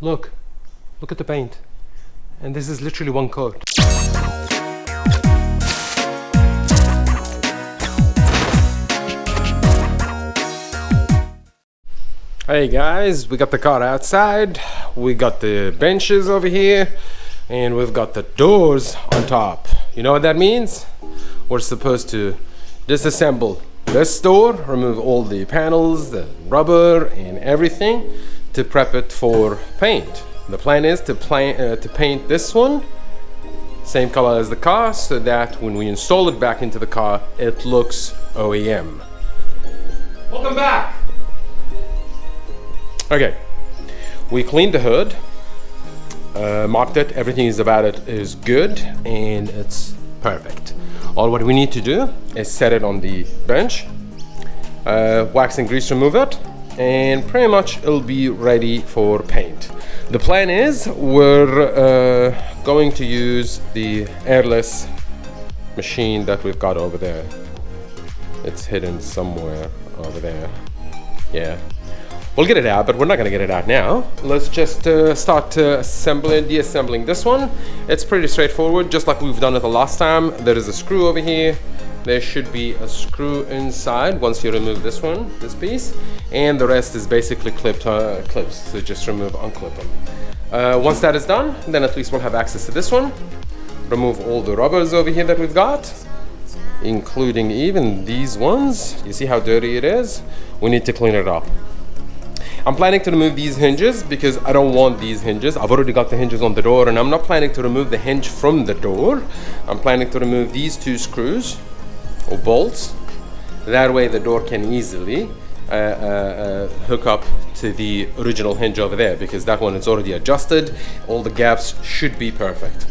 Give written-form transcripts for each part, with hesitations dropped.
Look at the paint. And this is literally one coat. Hey guys, we got the car outside, we got the benches over here, and we've got the doors on top. You know what that means? We're supposed to disassemble this door, remove all the panels, the rubber and everything to prep it for paint. The plan is to paint this one same color as the car, so that when we install it back into the car, it looks OEM. Welcome back! Okay, we cleaned the hood, mocked it, everything is about it is good, and it's perfect. All what we need to do is set it on the bench, wax and grease remove it, and pretty much it'll be ready for paint. The plan is we're going to use the airless machine that we've got over there. It's hidden somewhere over there. Yeah. We'll get it out, but we're not gonna get it out now. Let's just start deassembling this one. It's pretty straightforward, just like we've done it the last time. There is a screw over here. There should be a screw inside once you remove this one, this piece, and the rest is basically clips. So just remove, unclip them. Once that is done, then at least we'll have access to this one. Remove all the rubbers over here that we've got, including even these ones. You see how dirty it is? We need to clean it up. I'm planning to remove these hinges because I don't want these hinges. I've already got the hinges on the door, and I'm not planning to remove the hinge from the door. I'm planning to remove these two screws or bolts. That way the door can easily hook up to the original hinge over there, because that one is already adjusted. All the gaps should be perfect.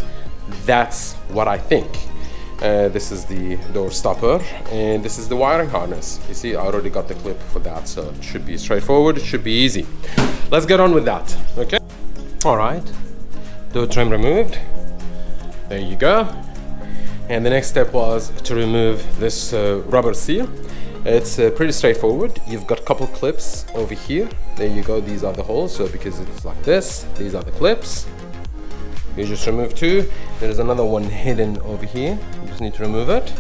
That's what I think. This is the door stopper, and this is the wiring harness. You see, I already got the clip for that, so it should be straightforward, it should be easy. Let's get on with that, okay? All right, door trim removed. There you go. And the next step was to remove this rubber seal. It's pretty straightforward. You've got a couple clips over here. There you go, these are the holes, so because it's like this, these are the clips. You just remove two. There's another one hidden over here. You just need to remove it.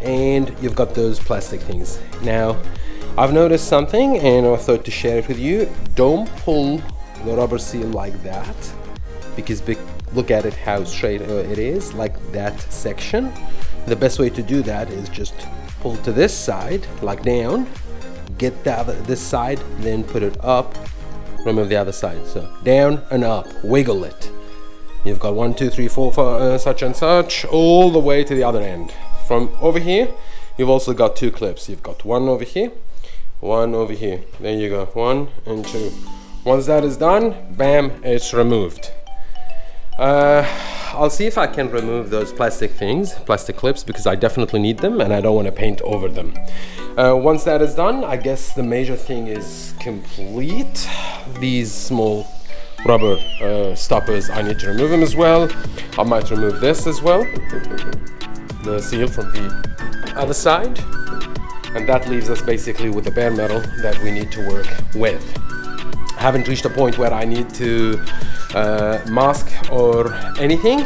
And you've got those plastic things. Now, I've noticed something and I thought to share it with you. Don't pull the rubber seal like that, because look at it how straight it is, like that section. The best way to do that is just pull to this side, like down, get this side, then put it up, remove the other side. So down and up, wiggle it. You've got 1, 2, 3, 4, such and such, all the way to the other end. From over here, you've also got two clips. You've got one over here, one over here. There you go, 1 and 2. Once that is done, bam, it's removed. I'll see if I can remove those plastic clips, because I definitely need them and I don't want to paint over them. Once that is done, I guess the major thing is complete. These small rubber stoppers, I need to remove them as well. I might remove this as well, the seal from the other side, and that leaves us basically with the bare metal that we need to work with. I haven't reached a point where I need to mask or anything.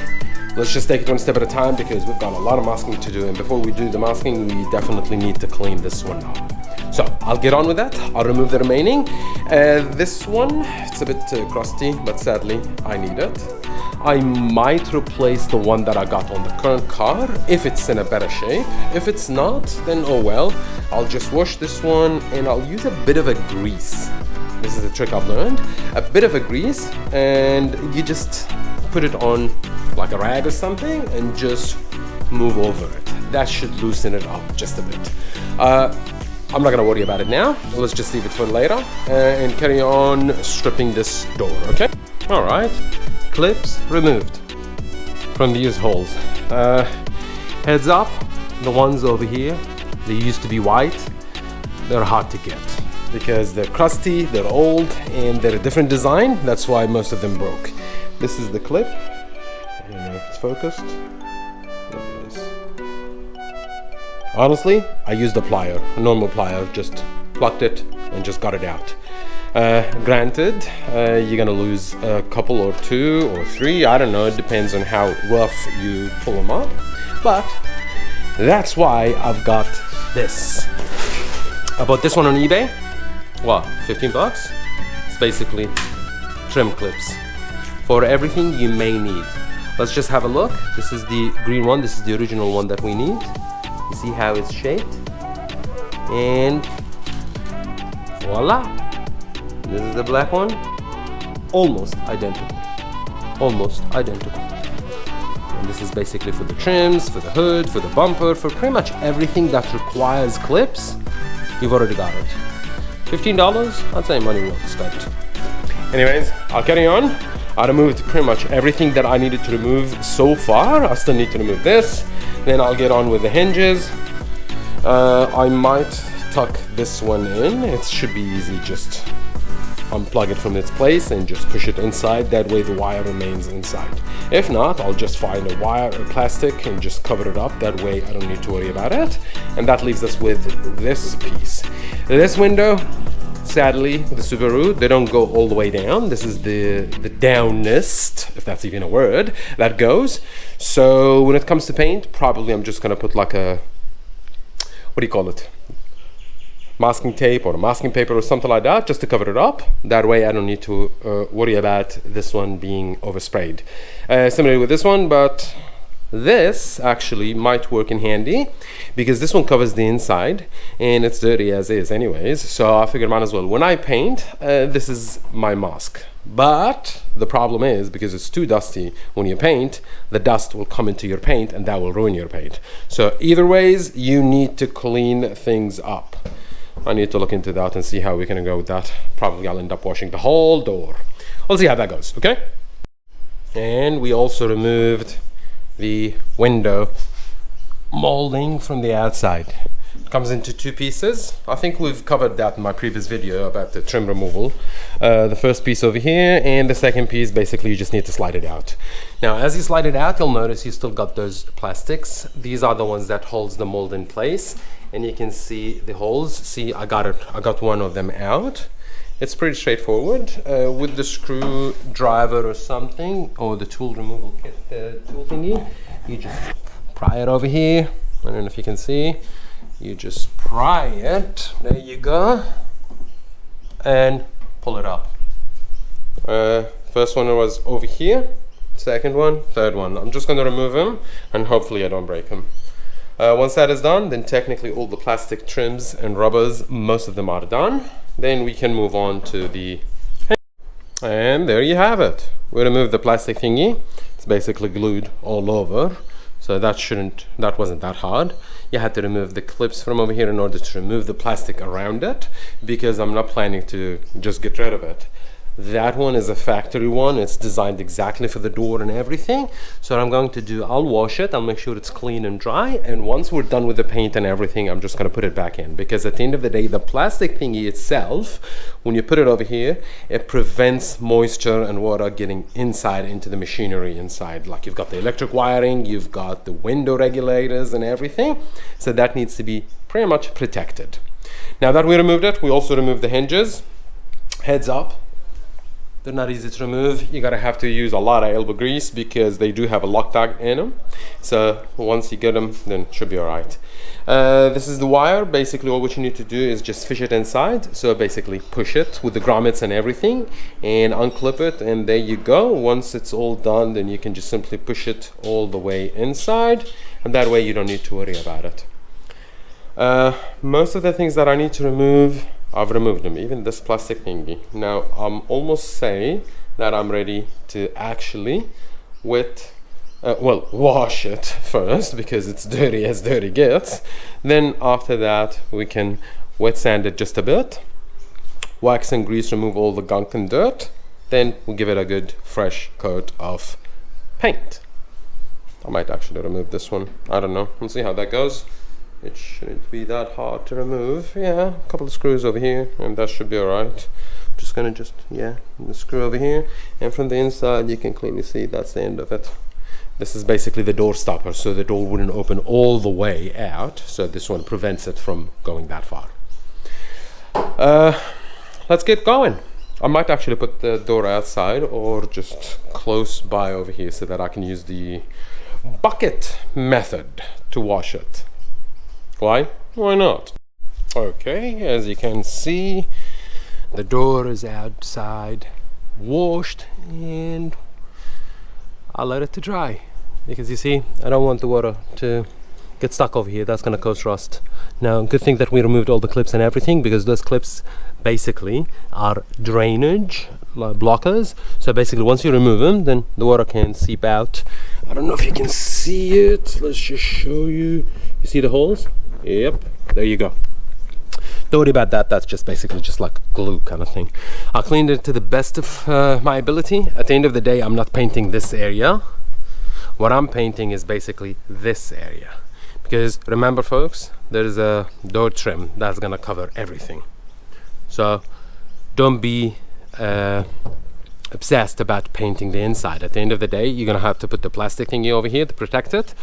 Let's just take it one step at a time, because we've got a lot of masking to do, and before we do the masking, we definitely need to clean this one up. So I'll get on with that. I'll remove the remaining. This one, it's a bit crusty, but sadly I need it. I might replace the one that I got on the current car if it's in a better shape. If it's not, then oh well. I'll just wash this one and I'll use a bit of a grease. This is a trick I've learned. A bit of a grease, and you just put it on like a rag or something and just move over it. That should loosen it up just a bit. I'm not gonna worry about it now. Let's just leave it for later and carry on stripping this door, okay? All right, clips removed from these holes. Heads up, the ones over here, they used to be white. They're hard to get because they're crusty, they're old, and they're a different design. That's why most of them broke. This is the clip. I don't know if it's focused. Honestly, I used a plier, a normal plier, just plucked it and just got it out. Granted, you're gonna lose a couple or two or three, I don't know, it depends on how rough you pull them up, but that's why I've got this. I bought this one on eBay. What, 15 bucks? It's basically trim clips for everything you may need. Let's just have a look. This is the green one. This is the original one that we need. You see how it's shaped? And voila. This is the black one. Almost identical. Almost identical. And this is basically for the trims, for the hood, for the bumper, for pretty much everything that requires clips. You've already got it. $15, I'd say money well spent. Anyways, I'll carry on. I removed pretty much everything that I needed to remove so far. I still need to remove this. Then I'll get on with the hinges. I might tuck this one in. It should be easy, just unplug it from its place and just push it inside. That way the wire remains inside. If not, I'll just find a wire or plastic and just cover it up. That way I don't need to worry about it. And that leaves us with this piece. This window, sadly, the Subaru, they don't go all the way down. This is the downest, if that's even a word, that goes. So when it comes to paint, probably I'm just gonna put like a, what do you call it? Masking tape or masking paper or something like that, just to cover it up. That way I don't need to worry about this one being oversprayed. Similarly with this one, but this actually might work in handy because this one covers the inside and it's dirty as is anyways, so I figured might as well. When I paint, this is my mask, but the problem is because it's too dusty, when you paint, the dust will come into your paint and that will ruin your paint. So either ways, you need to clean things up. I need to look into that and see how we can go with that. Probably I'll end up washing the whole door. We'll see how that goes, okay? And we also removed the window molding from the outside. It comes into two pieces. I think we've covered that in my previous video about the trim removal. The first piece over here and the second piece, basically you just need to slide it out. Now as you slide it out, you'll notice you still got those plastics. These are the ones that holds the mold in place, and you can see the holes. See, I got one of them out. It's pretty straightforward. With the screwdriver or something, or the tool removal kit, the tool thingy, you just pry it over here. I don't know if you can see. You just pry it. There you go. And pull it up. First one was over here. Second one, third one. I'm just going to remove them and hopefully I don't break them. Once that is done, then technically all the plastic trims and rubbers, most of them are done. Then we can move on to the, and there you have it. We removed the plastic thingy. It's basically glued all over, so that wasn't that hard. You had to remove the clips from over here in order to remove the plastic around it, because I'm not planning to just get rid of it. That one is a factory one. It's designed exactly for the door and everything. So what I'm going to do, I'll wash it, I'll make sure it's clean and dry, and once we're done with the paint and everything, I'm just going to put it back in, because at the end of the day, the plastic thingy itself, when you put it over here, it prevents moisture and water getting inside into the machinery inside. Like you've got the electric wiring, you've got the window regulators and everything, so that needs to be pretty much protected. Now that we removed it, we also removed the hinges. Heads up, they're not easy to remove. You're gonna have to use a lot of elbow grease because they do have a Loctite in them. So once you get them, then it should be all right. This is the wire. Basically all what you need to do is just fish it inside. So basically push it with the grommets and everything and unclip it, and there you go. Once it's all done, then you can just simply push it all the way inside, and that way you don't need to worry about it. Most of the things that I need to remove, I've removed them, even this plastic thingy. Now I'm almost saying that I'm ready to actually wash it first, because it's dirty as dirty gets. Then after that we can wet sand it just a bit, wax and grease, remove all the gunk and dirt, then we'll give it a good fresh coat of paint. I might actually remove this one, I don't know, we'll see how that goes. It shouldn't be that hard to remove. Yeah, a couple of screws over here and that should be alright. Just gonna the screw over here, and from the inside you can clearly see that's the end of it. This is basically the door stopper, so the door wouldn't open all the way out, so this one prevents it from going that far. Let's get going. I might actually put the door outside or just close by over here so that I can use the bucket method to wash it. Why? Why not? Okay, as you can see, the door is outside, washed, and I'll let it to dry. Because you see, I don't want the water to get stuck over here. That's gonna cause rust. Now, good thing that we removed all the clips and everything, because those clips basically are drainage blockers. So basically once you remove them, then the water can seep out. I don't know if you can see it. Let's just show you. You see the holes? Yep, there you go. Don't worry about that. That's just basically just like glue kind of thing. I cleaned it to the best of my ability. At the end of the day, I'm not painting this area. What I'm painting is basically this area. Because remember folks, there's a door trim that's gonna cover everything. So don't be obsessed about painting the inside. At the end of the day, you're gonna have to put the plastic thingy over here to protect it,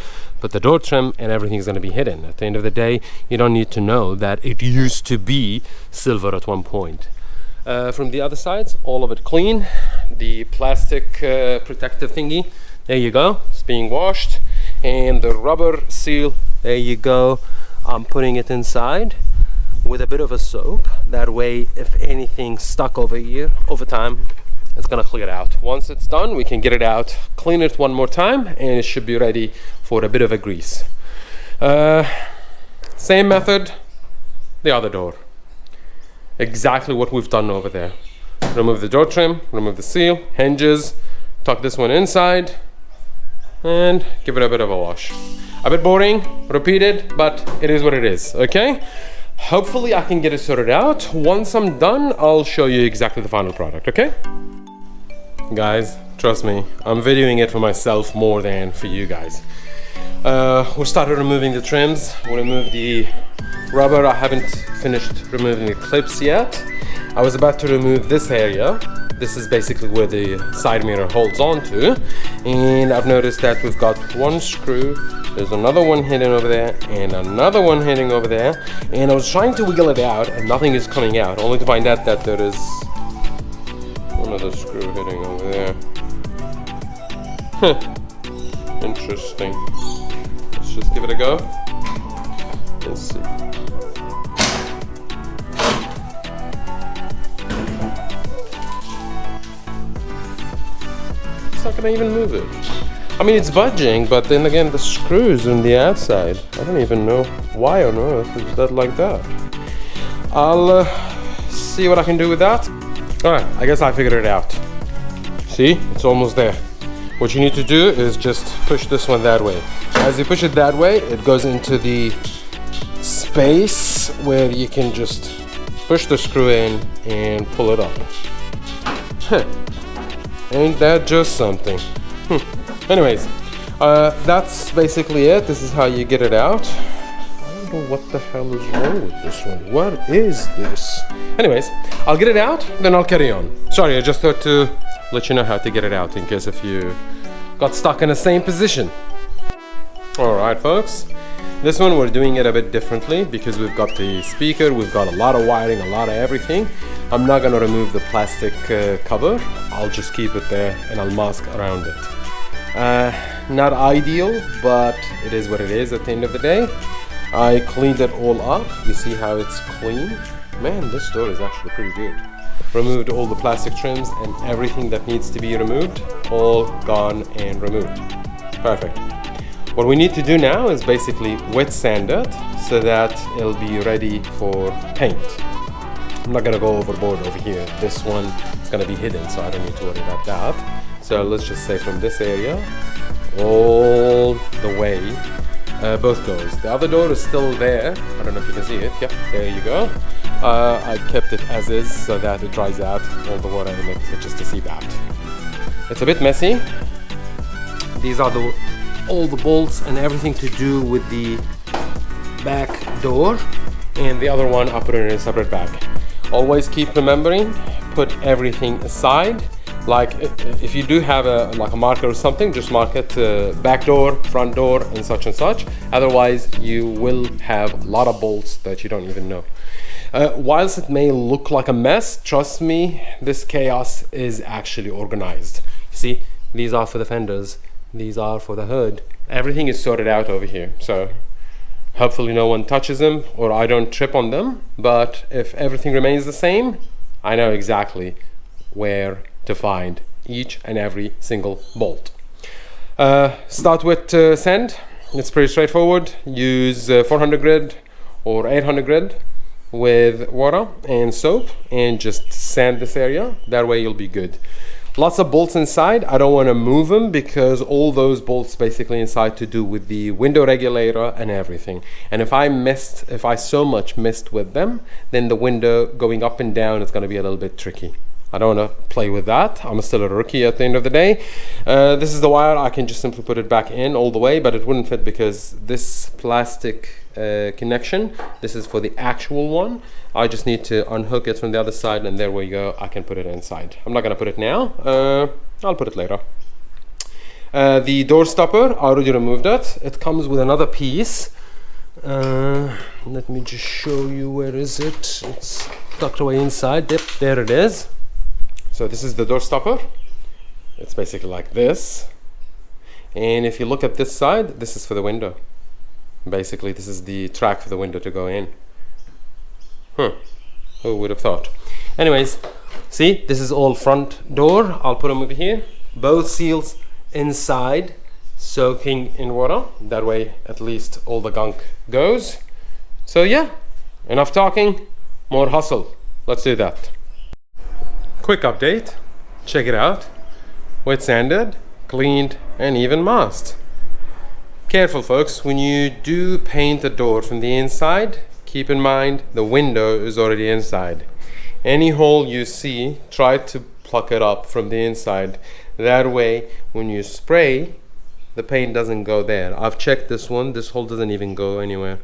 but the door trim and everything's gonna be hidden. At the end of the day, you don't need to know that it used to be silver at one point. From the other sides, all of it clean. The plastic protective thingy, there you go, it's being washed. And the rubber seal, there you go. I'm putting it inside with a bit of a soap. That way, if anything stuck over here, over time, it's gonna clear out. Once it's done, we can get it out, clean it one more time, and it should be ready for a bit of a grease. Same method, the other door. Exactly what we've done over there. Remove the door trim, remove the seal, hinges, tuck this one inside, and give it a bit of a wash. A bit boring, repeated, but it is what it is, okay? Hopefully I can get it sorted out. Once I'm done, I'll show you exactly the final product, okay? Guys, trust me, I'm videoing it for myself more than for you guys. We started removing the trims. We removed the rubber. I haven't finished removing the clips yet. I was about to remove this area. This is basically where the side mirror holds on to. And I've noticed that we've got one screw. There's another one hidden over there and another one hidden over there. And I was trying to wiggle it out and nothing is coming out, only to find out that there is another screw hitting over there. Interesting. Let's just give it a go. Let's see. It's not gonna even move it. I mean, it's budging, but then again, the screws on the outside. I don't even know why on earth is that like that. I'll see what I can do with that. Alright, I guess I figured it out. See, it's almost there. What you need to do is just push this one that way. As you push it that way, it goes into the space where you can just push the screw in and pull it up. Ain't that just something? Anyways, that's basically it. This is how you get it out. I don't know what the hell is wrong with this one. What is this? Anyways, I'll get it out, then I'll carry on. Sorry, I just thought to let you know how to get it out in case if you got stuck in the same position. Alright folks, this one we're doing it a bit differently because we've got the speaker, we've got a lot of wiring, a lot of everything. I'm not gonna remove the plastic cover. I'll just keep it there and I'll mask around it. Not ideal, but it is what it is at the end of the day. I cleaned it all up. You see how it's clean? Man, this door is actually pretty good. Removed all the plastic trims and everything that needs to be removed, all gone and removed. Perfect. What we need to do now is basically wet sand it so that it'll be ready for paint. I'm not gonna go overboard over here. This one is gonna be hidden, so I don't need to worry about that. So let's just say from this area all the way, both doors. The other door is still there. I don't know if you can see it. Yep, there you go. I kept it as is so that it dries out all the water in it just to seep out. It's a bit messy. These are all the bolts and everything to do with the back door, and the other one I put it in a separate bag. Always keep remembering, put everything aside. Like if you do have a marker or something, just mark it back door, front door, and such. Otherwise you will have a lot of bolts that you don't even know. Whilst it may look like a mess, trust me, this chaos is actually organized. See, these are for the fenders, these are for the hood. Everything is sorted out over here, so hopefully no one touches them or I don't trip on them. But if everything remains the same, I know exactly where to find each and every single bolt. Start with sand. It's pretty straightforward. Use 400 grit or 800 grit with water and soap and just sand this area. That way you'll be good. Lots of bolts inside. I don't want to move them because all those bolts basically inside to do with the window regulator and everything. And if I so much messed with them, then the window going up and down is going to be a little bit tricky. I don't want to play with that. I'm still a rookie at the end of the day. This is the wire. I can just simply put it back in all the way, but it wouldn't fit because this plastic connection, this is for the actual one. I just need to unhook it from the other side, and there we go. I can put it inside. I'm not going to put it now. I'll put it later. The door stopper, I already removed it. It comes with another piece. Let me just show you, where is it? It's tucked away inside. Yep, there it is. So this is the door stopper. It's basically like this. And if you look at this side, this is for the window. Basically, this is the track for the window to go in. Who would have thought? Anyways, see, this is all front door. I'll put them over here. Both seals inside, soaking in water. That way, at least all the gunk goes. So yeah, enough talking, more hustle. Let's do that. Quick update. Check it out. Wet sanded, cleaned, and even masked. Careful folks, when you do paint the door from the inside, keep in mind the window is already inside. Any hole you see, try to pluck it up from the inside. That way, when you spray, the paint doesn't go there. I've checked this one, this hole doesn't even go anywhere.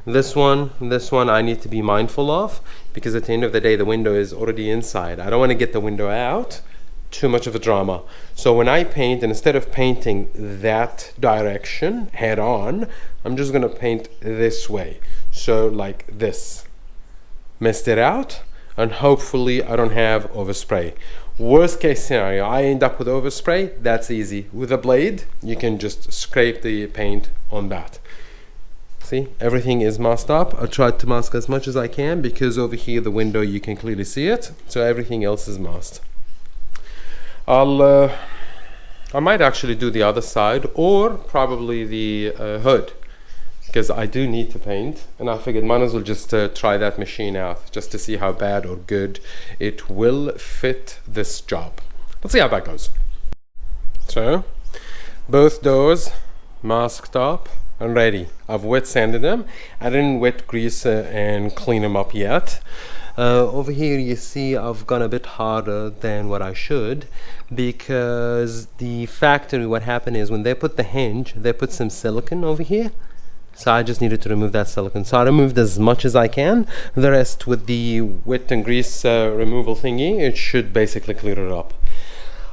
This one I need to be mindful of, because at the end of the day, the window is already inside. I don't want to get the window out. Too much of a drama. So when I paint, and instead of painting that direction head on, I'm just gonna paint this way. So like this. Missed it out, and hopefully I don't have overspray. Worst case scenario, I end up with overspray. That's easy. With a blade, you can just scrape the paint on that. See, everything is masked up. I tried to mask as much as I can because over here the window you can clearly see it. So everything else is masked. I might actually do the other side, or probably the hood, because I do need to paint, and I figured might as well just try that machine out just to see how bad or good it will fit this job. Let's see how that goes. So both doors masked up and ready. I've wet sanded them. I didn't wet grease and clean them up yet. Over here you see I've gone a bit harder than what I should, because the factory, what happened is when they put the hinge, they put some silicone over here. So I just needed to remove that silicone. So I removed as much as I can. The rest with the wet and grease removal thingy, it should basically clear it up.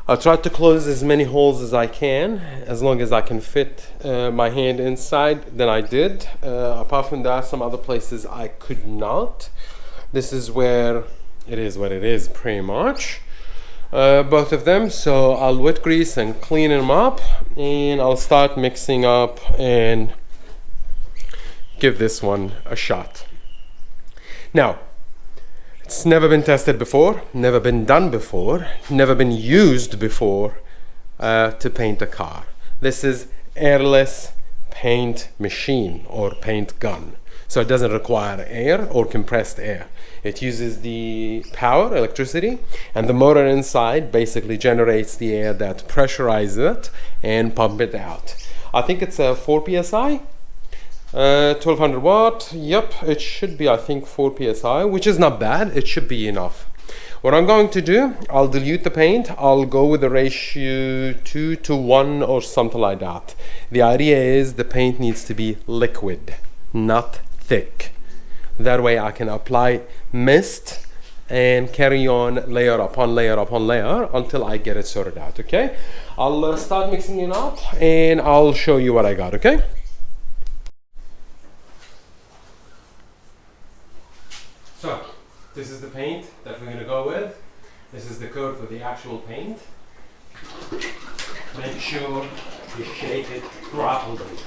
I tried to close as many holes as I can, as long as I can fit my hand inside, then I did. Apart from that, some other places I could not. This is where it is what it is, pretty much. Both of them, so I'll wet grease and clean them up, and I'll start mixing up and give this one a shot. Now, it's never been tested before, never been done before, never been used before to paint a car. This is airless paint machine or paint gun. So it doesn't require air or compressed air. It uses the power, electricity, and the motor inside basically generates the air that pressurizes it and pump it out. I think it's a 4 psi. 1200 watt, yep, it should be I think 4 psi, which is not bad. It should be enough. What I'm going to do, I'll dilute the paint. I'll go with the ratio 2 to 1 or something like that. The idea is the paint needs to be liquid, not thick. That way I can apply mist and carry on layer upon layer upon layer until I get it sorted out. Okay, I'll start mixing it up and I'll show you what I got. Okay. So This is the paint that we're going to go with. This is the code for the actual paint. Make sure you shake it properly.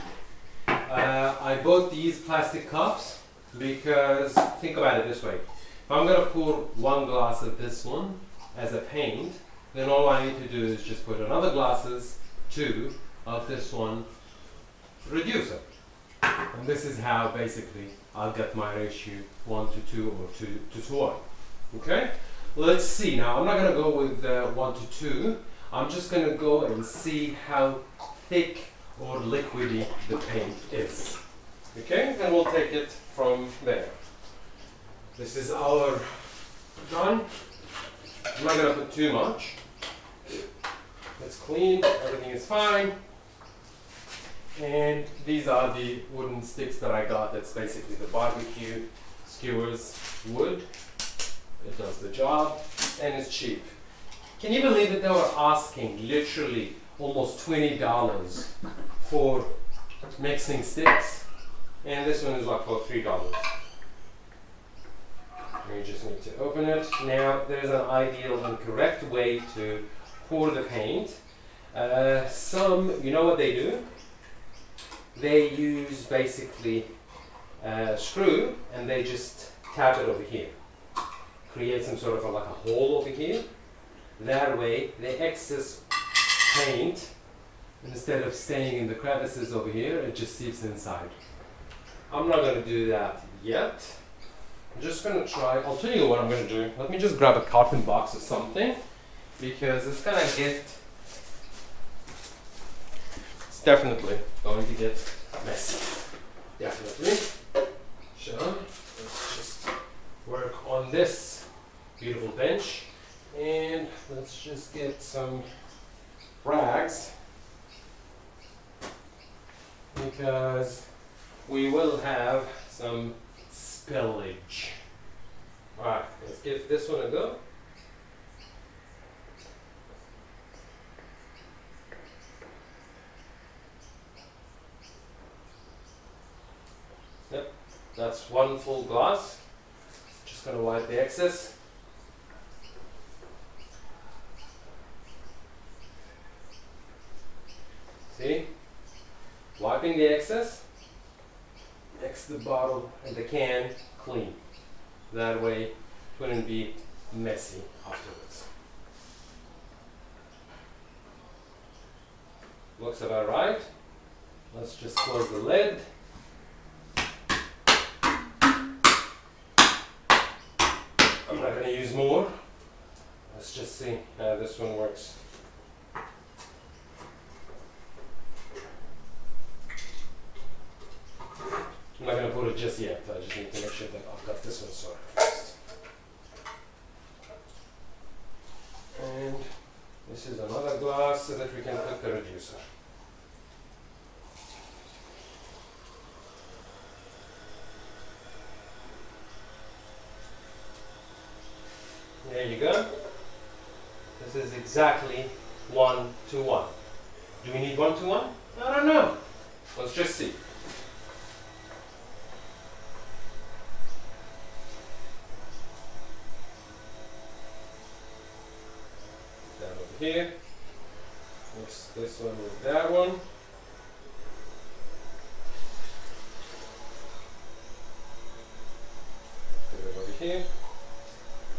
I bought these plastic cups because, think about it this way. If I'm going to pour one glass of this one as a paint, then all I need to do is just put another glasses, 2 of this one reducer. And this is how basically I'll get my ratio 1 to 2 or 2 to 1. Okay? Let's see. Now I'm not going to go with 1 to 2. I'm just going to go and see how thick or liquidy the paint is. Okay? And we'll take it from there. This is our done. I'm not going to put too much. It's clean. Everything is fine. And these are the wooden sticks that I got. That's basically the barbecue skewers wood. It does the job and it's cheap. Can you believe that they were asking literally almost $20 for mixing sticks? And this one is like for $3. You just need to open it. Now there's an ideal and correct way to pour the paint. Some, you know what they do? They use basically a screw and they just tap it over here. Create some sort of like a hole over here. That way the excess paint, instead of staying in the crevices over here, it just seeps inside. I'm not going to do that yet. I'm just going to try. I'll tell you what I'm going to do. Let me just grab a carton box or something, because it's going to get, it's definitely going to get messy. Definitely. So let's just work on this beautiful bench, and let's just get some rags, because we will have some spillage. Alright, let's give this one a go. Yep, that's one full glass. Just going to wipe the excess. See? Wiping the excess makes the bottle and the can clean. That way it wouldn't be messy afterwards. Looks about right. Let's just close the lid. I'm not going to use more. Let's just see how this one works. I'm not going to put it just yet. I just need to make sure that I've got this one sorted first. And this is another glass so that we can put the reducer. There you go. This is exactly 1 to 1. Do we need 1 to 1? I don't know. Let's just see. Down over here. Mix this one with that one. Put it over here.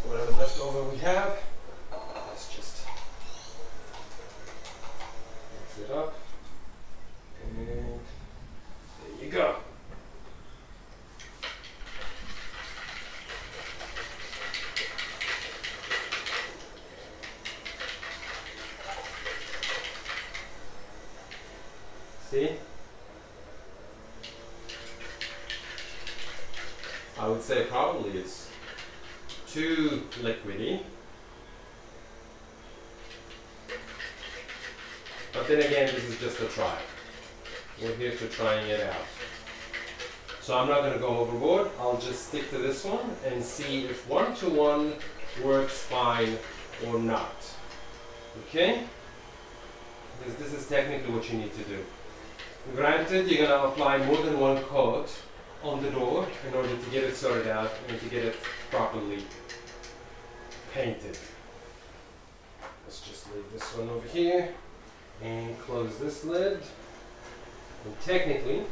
Whatever leftover we have, let's just mix it up, and there you go. See? I would say probably it's too liquidy, but then again, this is just a try. We're here to trying it out. So I'm not going to go overboard. I'll just stick to this one and see if 1 to 1 works fine or not. Okay? Because this is technically what you need to do. Granted, you're going to apply more than one coat on the door in order to get it sorted out and to get it properly painted. Let's just leave this one over here and close this lid. And technically,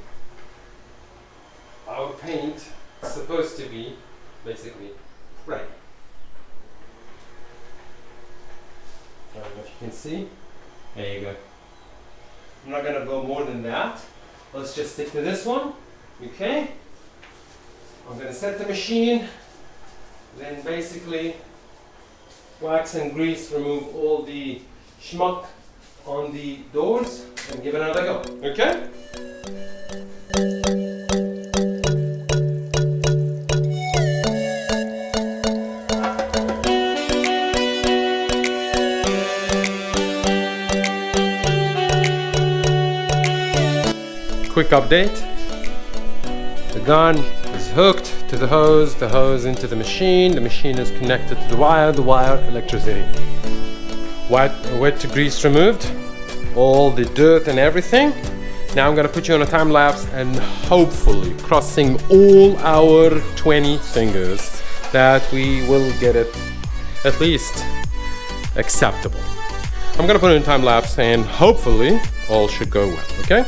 our paint is supposed to be basically ready. I don't know if you can see. There you go. I'm not gonna go more than that. Let's just stick to this one. Okay. I'm gonna set the machine, then basically wax and grease, remove all the schmuck on the doors and give it another go. Okay? Quick update. The gun is hooked to the hose into the machine is connected to the wire electricity. Wet grease removed, all the dirt and everything. Now I'm gonna put you on a time lapse and hopefully crossing all our 20 fingers that we will get it at least acceptable. I'm gonna put it in time lapse and hopefully all should go well, okay?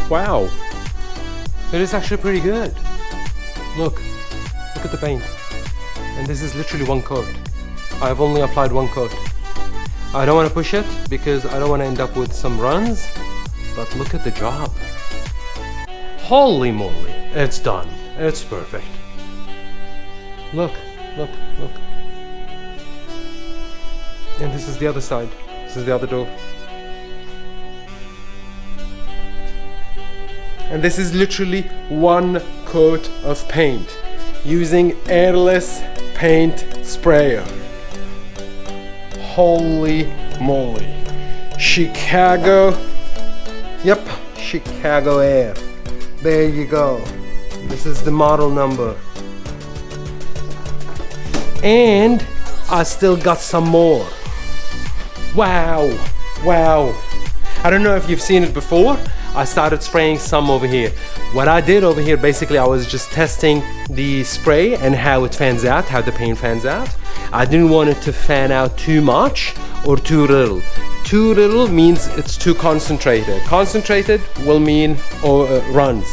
Wow, it is actually pretty good. Look at the paint. And this is literally one coat. I've only applied one coat. I don't want to push it because I don't want to end up with some runs, but look at the job. Holy moly, it's done. It's perfect. Look. And this is the other side. This is the other door. And this is literally one coat of paint using Airless Paint Sprayer. Holy moly. Chicago. Yep, Chicago Air. There you go. This is the model number. And I still got some more. Wow. I don't know if you've seen it before. I started spraying some over here. What I did over here, basically I was just testing the spray and how it fans out, how the paint fans out. I didn't want it to fan out too much or too little. Too little means it's too concentrated. Concentrated will mean runs.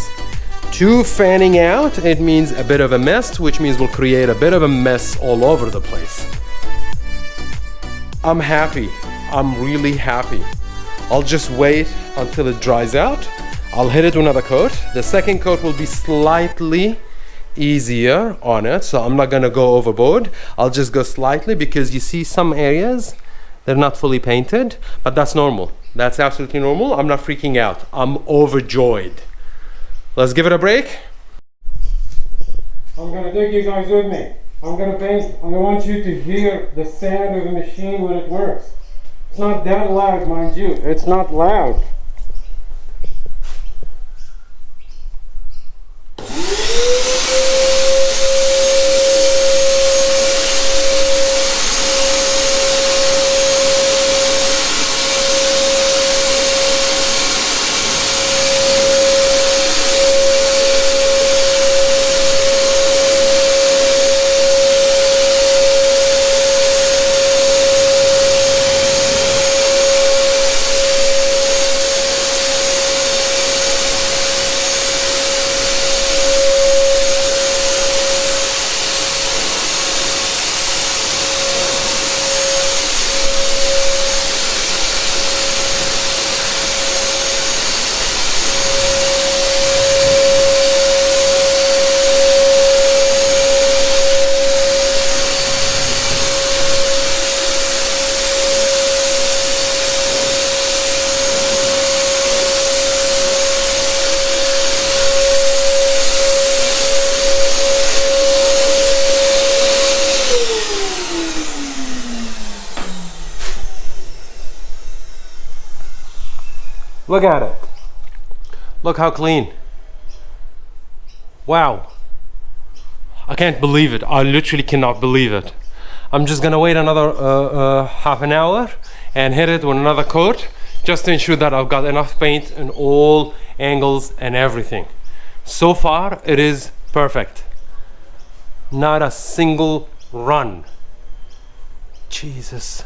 Too fanning out, it means a bit of a mess, which means we'll create a bit of a mess all over the place. I'm happy. I'm really happy. I'll just wait until it dries out. I'll hit it with another coat. The second coat will be slightly easier on it, so I'm not gonna go overboard. I'll just go slightly because you see some areas, they're not fully painted, but that's normal. That's absolutely normal. I'm not freaking out. I'm overjoyed. Let's give it a break. I'm gonna take you guys with me. I'm gonna paint. I want you to hear the sound of the machine when it works. It's not that loud, mind you. It's not loud. Look at it. Look how clean. Wow. I can't believe it. I literally cannot believe it. I'm just gonna wait another half an hour and hit it with another coat just to ensure that I've got enough paint in all angles and everything. So far it is perfect. Not a single run. Jesus.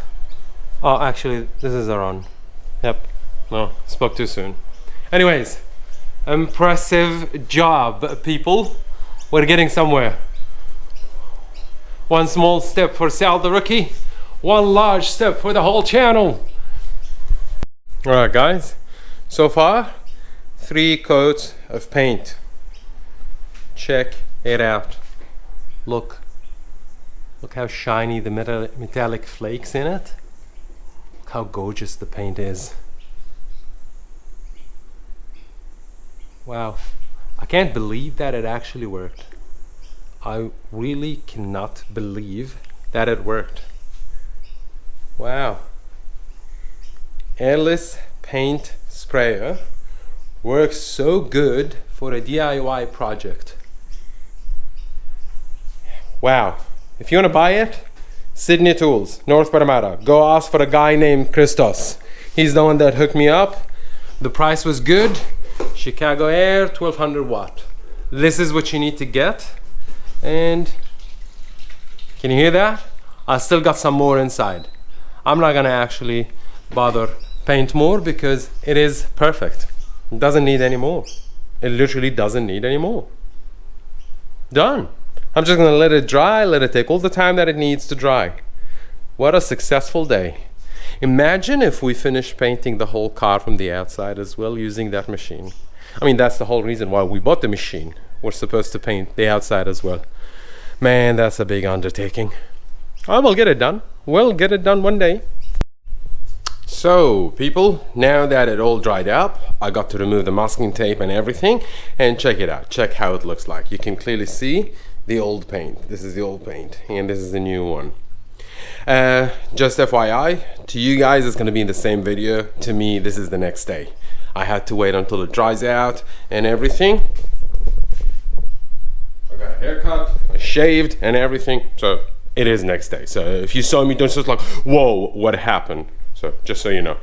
Oh, actually this is a run. Yep. No, spoke too soon. Anyways, impressive job, people. We're getting somewhere. One small step for Sal the rookie, one large step for the whole channel. Alright guys, so far 3 coats of paint. Check it out. Look how shiny the metallic flakes in it. Look how gorgeous the paint is. Wow, I can't believe that it actually worked. I really cannot believe that it worked. Wow. Airless Paint Sprayer works so good for a DIY project. Wow. If you want to buy it, Sydney Tools, North Parramatta. Go ask for a guy named Christos. He's the one that hooked me up. The price was good. Chicago Air, 1200 watt. This is what you need to get. And can you hear that? I still got some more inside. I'm not gonna actually bother paint more because it is perfect. It doesn't need any more. It literally doesn't need any more. Done. I'm just gonna let it dry, let it take all the time that it needs to dry. What a successful day. Imagine if we finished painting the whole car from the outside as well using that machine. I mean, that's the whole reason why we bought the machine. We're supposed to paint the outside as well. Man, that's a big undertaking. I will get it done. We'll get it done one day. So, people, now that it all dried up, I got to remove the masking tape and everything, and check it out. Check how it looks like. You can clearly see the old paint. This is the old paint, and this is the new one. Just FYI, to you guys it's going to be in the same video. To me, this is the next day. I had to wait until it dries out and everything. I got a haircut, I shaved and everything, so it is next day. So if you saw me, don't just like, whoa, what happened? So just so you know.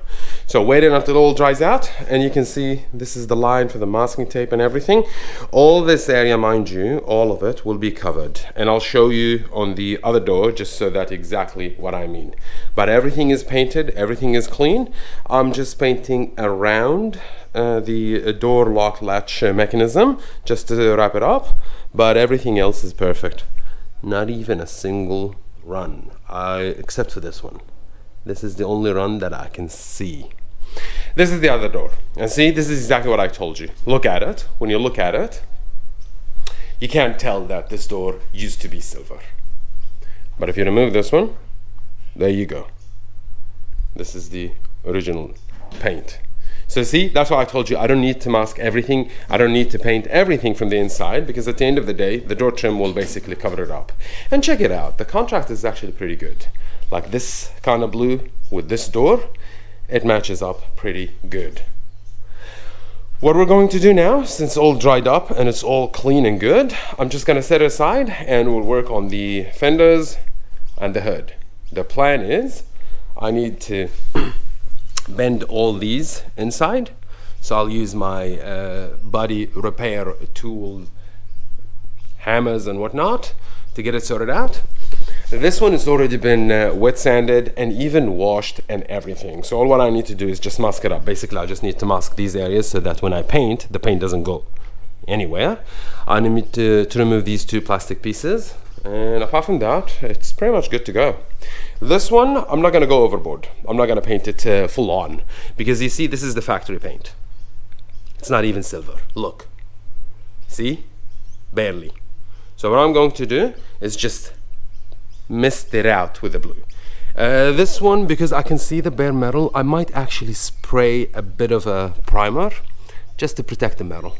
So waited until it all dries out, and you can see this is the line for the masking tape and everything. All this area, mind you, all of it will be covered, and I'll show you on the other door just so that exactly what I mean. But everything is painted, everything is clean. I'm just painting around the door lock latch mechanism just to wrap it up, but everything else is perfect. Not even a single run, except for this one. This is the only run that I can see. This is the other door. And see, this is exactly what I told you. Look at it. When you look at it, you can't tell that this door used to be silver. But if you remove this one, there you go. This is the original paint. So see, that's why I told you I don't need to mask everything. I don't need to paint everything from the inside, because at the end of the day, the door trim will basically cover it up. And check it out. The contrast is actually pretty good. Like this kind of blue with this door, it matches up pretty good. What we're going to do now, since it's all dried up and it's all clean and good, I'm just gonna set it aside and we'll work on the fenders and the hood. The plan is I need to bend all these inside, so I'll use my body repair tool, hammers and whatnot to get it sorted out. This one has already been wet sanded and even washed and everything. So all what I need to do is just mask it up. Basically, I just need to mask these areas so that when I paint, the paint doesn't go anywhere. I need to remove these 2 plastic pieces. And apart from that, it's pretty much good to go. This one, I'm not going to go overboard. I'm not going to paint it full on. Because you see, this is the factory paint. It's not even silver. Look. See? Barely. So what I'm going to do is just mist it out with the blue. This one, because I can see the bare metal, I might actually spray a bit of a primer just to protect the metal,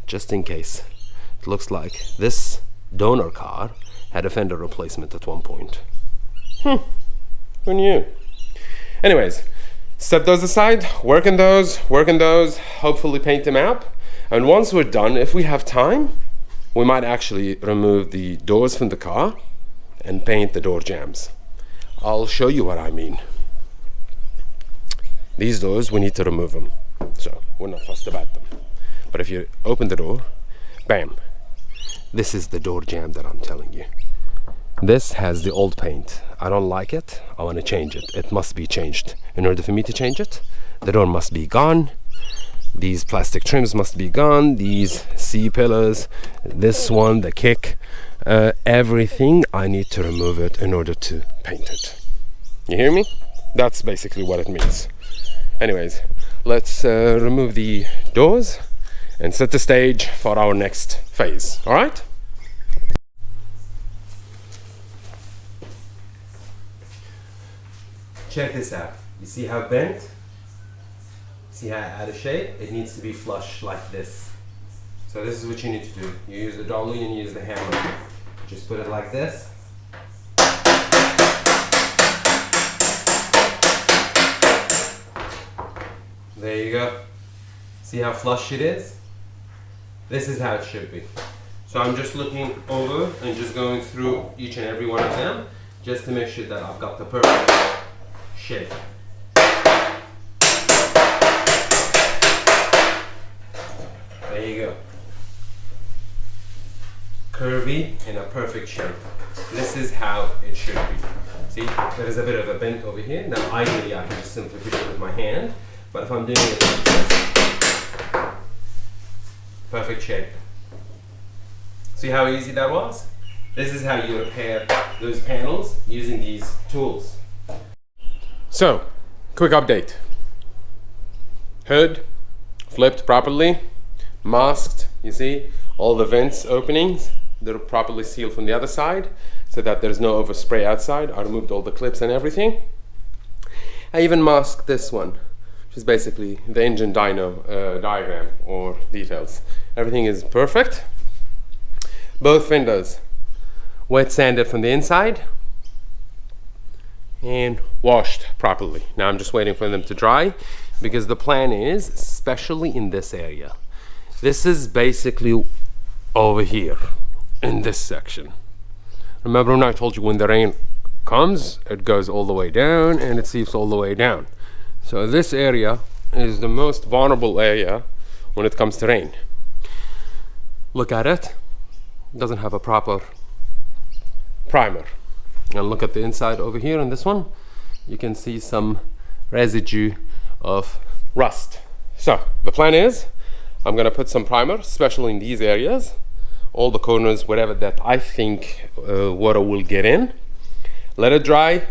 just in case. It looks like this donor car had a fender replacement at one point. Who knew? Anyways, set those aside, work on those, hopefully paint them out. And once we're done, if we have time, we might actually remove the doors from the car and paint the door jambs. I'll show you what I mean. These doors, we need to remove them, so we're not fussed about them. But if you open the door, bam, this is the door jamb that I'm telling you. This has the old paint. I don't like it. I want to change it. It must be changed. In order for me to change it, the door must be gone. These plastic trims must be gone. These C-pillars, this one, the kick, everything, I need to remove it in order to paint it. You hear me? That's basically what it means. Anyways, let's remove the doors and set the stage for our next phase. All right? Check this out. You see how bent? See how out of shape? It needs to be flush like this. So this is what you need to do. You use the dolly and you use the hammer. Just put it like this. There you go. See how flush it is? This is how it should be. So I'm just looking over and just going through each and every one of them just to make sure that I've got the perfect shape. There you go. Curvy in a perfect shape. This is how it should be. See, there is a bit of a bend over here. Now ideally I can just simply push it with my hand, but if I'm doing it like this, perfect shape. See how easy that was? This is how you repair those panels using these tools. So, quick update. Hood flipped properly, masked, you see, all the vents openings, they're properly sealed from the other side so that there's no overspray outside. I removed all the clips and everything. I even masked this one, which is basically the engine dyno diagram or details. Everything is perfect. Both fenders wet sanded from the inside and washed properly. Now I'm just waiting for them to dry because the plan is, especially in this area, this is basically over here in this section. Remember when I told you when the rain comes, it goes all the way down and it seeps all the way down. So this area is the most vulnerable area when it comes to rain. Look at it. It doesn't have a proper primer. And look at the inside over here on this one. You can see some residue of rust. So the plan is I'm gonna put some primer, especially in these areas, all the corners, wherever that I think water will get in. Let it dry,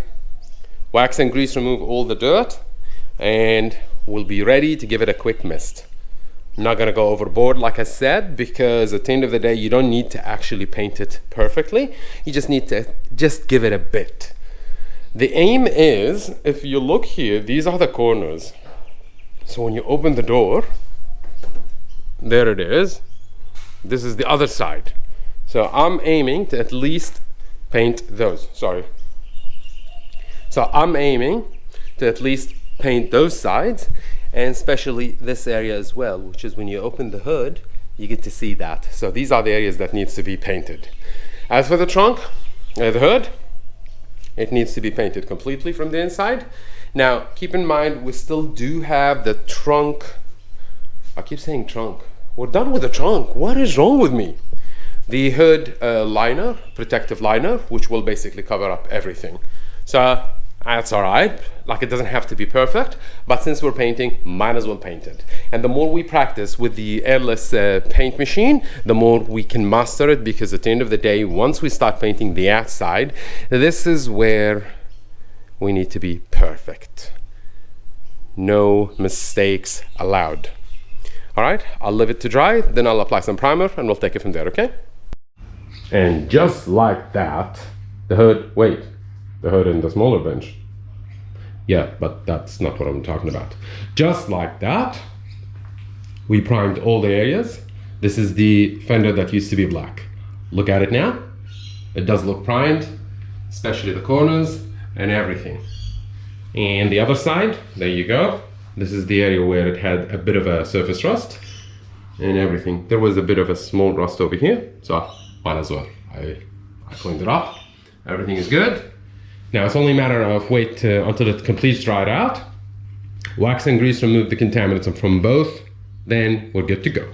wax and grease remove all the dirt, and we'll be ready to give it a quick mist. I'm not gonna go overboard like I said, because at the end of the day you don't need to actually paint it perfectly. You just need to just give it a bit. The aim is, if you look here, these are the corners. So when you open the door, there it is. This is the other side. So I'm aiming to at least paint those. Sorry. So I'm aiming to at least paint those sides, and especially this area as well, which is when you open the hood, you get to see that. So these are the areas that needs to be painted. As for the trunk, the hood, it needs to be painted completely from the inside. Now, keep in mind, we still do have the trunk. I keep saying trunk. We're done with the trunk. What is wrong with me? The hood liner, protective liner, which will basically cover up everything. So that's all right. Like, it doesn't have to be perfect, but since we're painting, might as well paint it. And the more we practice with the airless paint machine, the more we can master it, because at the end of the day, once we start painting the outside, this is where we need to be perfect. No mistakes allowed. All right, I'll leave it to dry, then I'll apply some primer and we'll take it from there, okay? And just like that, the hood, the hood in the smaller bench. Yeah, but that's not what I'm talking about. Just like that, we primed all the areas. This is the fender that used to be black. Look at it now. It does look primed, especially the corners and everything. And the other side, there you go. This is the area where it had a bit of a surface rust. and everything. There was a bit of a small rust over here, so might as well. I cleaned it up. Everything is good. Now it's only a matter of wait until it completely dried out. Wax and grease remove the contaminants from both. Then we're good to go.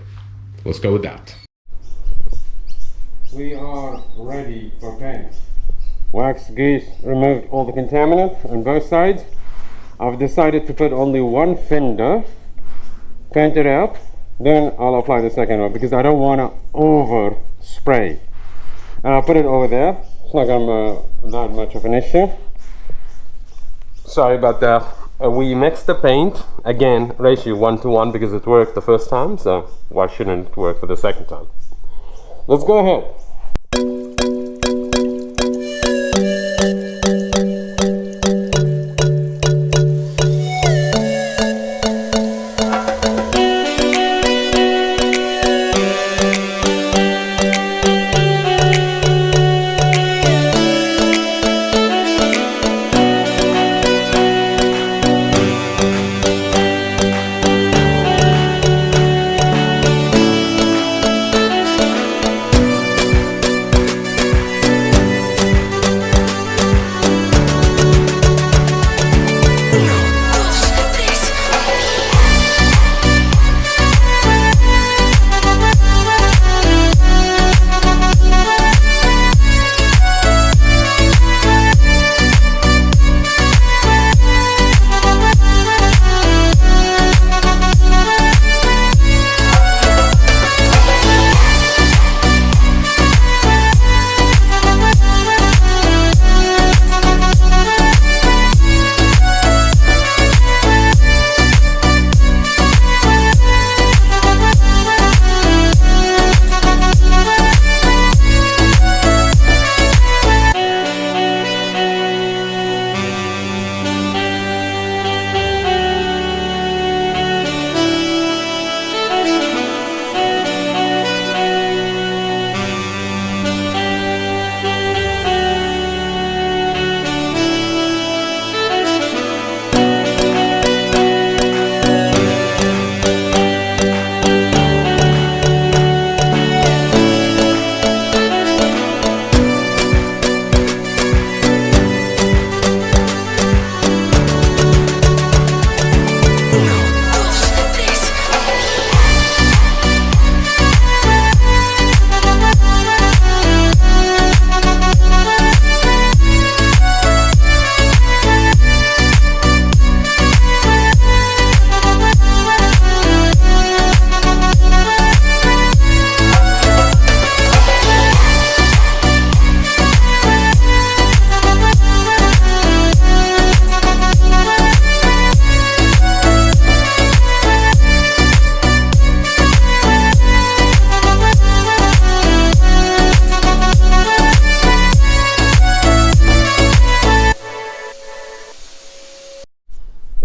Let's go with that. We are ready for paint. Wax, grease removed all the contaminant on both sides. I've decided to put only one fender, paint it out, then I'll apply the second one because I don't want to over spray. And I'll put it over there. It's not gonna not much of an issue. Sorry about that. We mixed the paint again, ratio 1:1 because it worked the first time, so why shouldn't it work for the second time? Let's go ahead.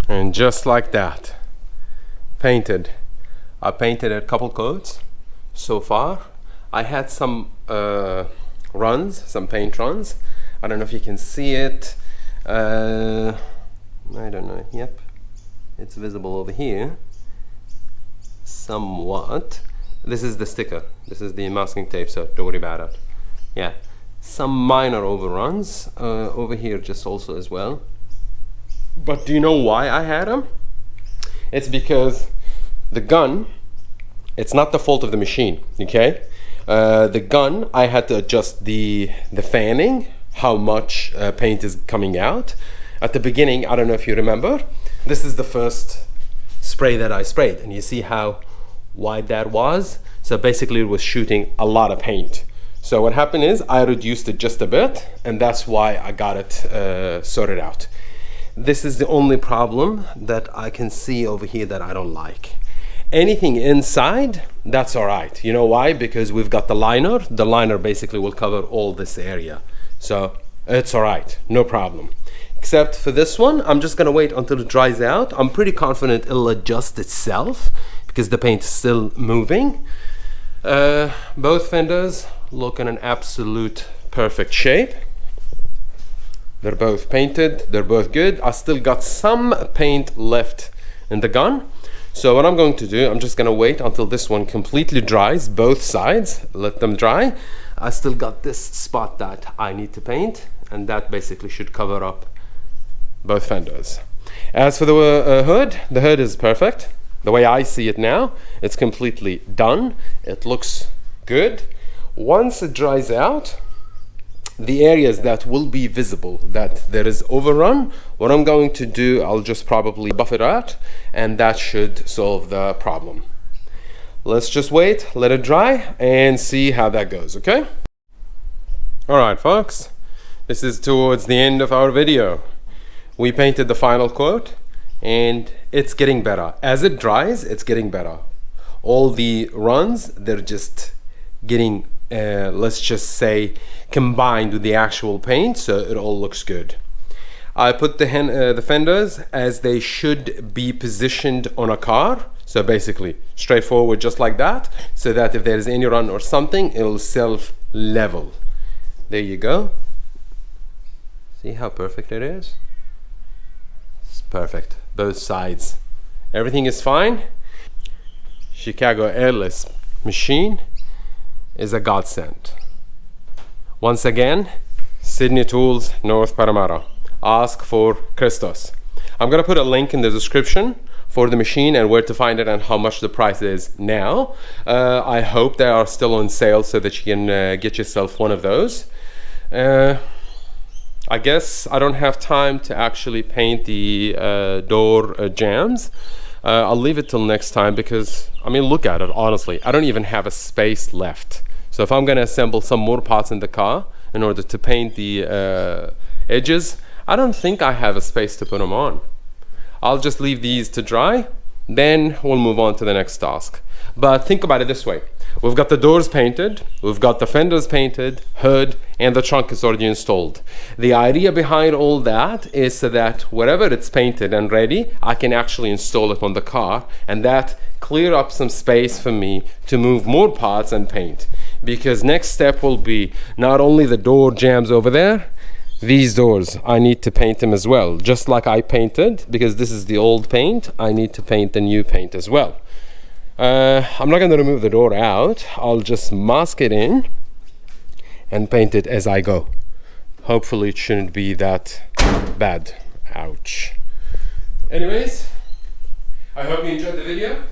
And just like that, painted. I painted a couple coats so far. I had some runs, some paint runs. I don't know if you can see it. I don't know. Yep, it's visible over here somewhat. This is the sticker. This is the masking tape, so don't worry about it. Yeah, some minor overruns over here just also as well. But do you know why I had them? It's because the gun, it's not the fault of the machine, okay? The gun, I had to adjust the fanning, how much paint is coming out. At the beginning, I don't know if you remember, this is the first spray that I sprayed, and you see how wide that was? So basically it was shooting a lot of paint. So what happened is I reduced it just a bit, and that's why I got it sorted out. This is the only problem that I can see over here that I don't like. Anything inside, that's all right. You know why? Because we've got the liner. The liner basically will cover all this area. So it's all right, no problem. Except for this one, I'm just gonna wait until it dries out. I'm pretty confident it'll adjust itself because the paint is still moving. Both fenders look in an absolute perfect shape. They're both painted, they're both good. I still got some paint left in the gun. So what I'm going to do, I'm just going to wait until this one completely dries, both sides, let them dry. I still got this spot that I need to paint, and that basically should cover up both fenders. As for the hood is perfect. The way I see it now, it's completely done. It looks good. Once it dries out, the areas that will be visible that there is overrun, what I'm going to do, I'll just probably buff it out, and that should solve the problem. Let's just wait, let it dry, and see how that goes, okay? Alright folks, this is towards the end of our video. We painted the final coat, and it's getting better. As it dries, it's getting better. All the runs, they're just getting let's just say combined with the actual paint, so it all looks good. I put the fenders as they should be positioned on a car, so basically straightforward, just like that, so that if there's any run or something, it'll self level. There you go. See how perfect it is? It's perfect, both sides. Everything is fine. Chicago Airless machine is a godsend. Once again, Sydney Tools, North Parramatta. Ask for Christos. I'm gonna put a link in the description for the machine and where to find it and how much the price is now. I hope they are still on sale so that you can get yourself one of those. I guess I don't have time to actually paint the door jambs. I'll leave it till next time because, I mean, look at it, honestly. I don't even have a space left. So if I'm gonna assemble some more parts in the car in order to paint the edges, I don't think I have a space to put them on. I'll just leave these to dry, then we'll move on to the next task. But think about it this way. We've got the doors painted, we've got the fenders painted, hood, and the trunk is already installed. The idea behind all that is so that wherever it's painted and ready, I can actually install it on the car, and that clear up some space for me to move more parts and paint. Because next step will be not only the door jambs over there, these doors, I need to paint them as well. Just like I painted, because this is the old paint, I need to paint the new paint as well. I'm not going to remove the door out. I'll just mask it in and paint it as I go. Hopefully it shouldn't be that bad. Ouch. Anyways, I hope you enjoyed the video.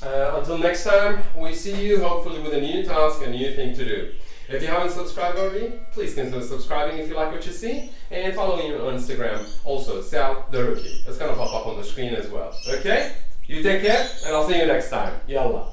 Until next time, we see you hopefully with a new task, a new thing to do. If you haven't subscribed already, please consider subscribing if you like what you see, and following me on Instagram, also Sal the Rookie. It's gonna pop up on the screen as well. Okay? You take care, and I'll see you next time. Yalla.